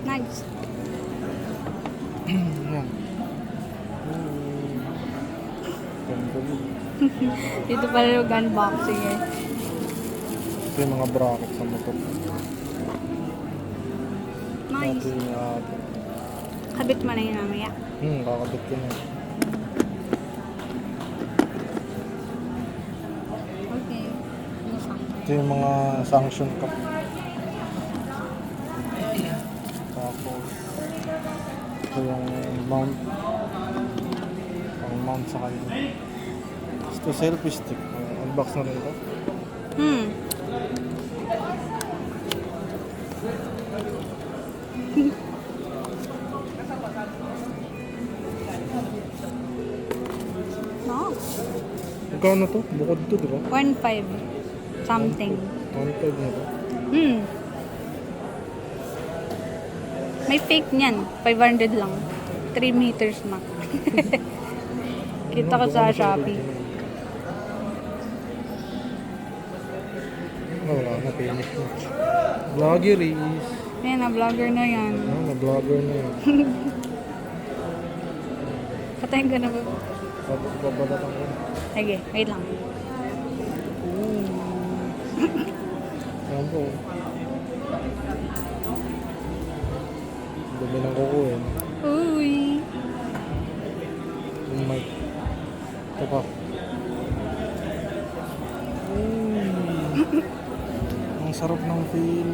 Nice. Yan. Dito pala yung unboxing eh. Ito yung mga bracket sa motor. Nice. Kabit mo na yun mamaya. Kakabit ko na. Okay. Ano pa? Ito yung mga sanction cup. Tapos, ito yung mount. Ang mount sa kanya. Ito selfie stick. Unbox na rin ito. No. Magkano to? Bukod to, di ba? 1.5 something. 1.5 na to. May fake niyan. 500 lang. 3 meters na. Kita ko sa Shopee. Wala na, finish na. Vlogger is. Ayan na, vlogger na yan. Na-vlogger na yun. Patayin ko na ba? Babalatan ko. Sige, wait lang. Ayan po. Dumi ng kuko eh. Uy! Yung mic. Ito pa. Ang sarap ng feel.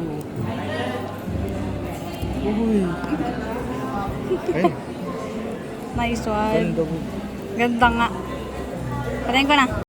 Uy. Ay, Nice one. ganda po. Ganda nga. Patayin ko na.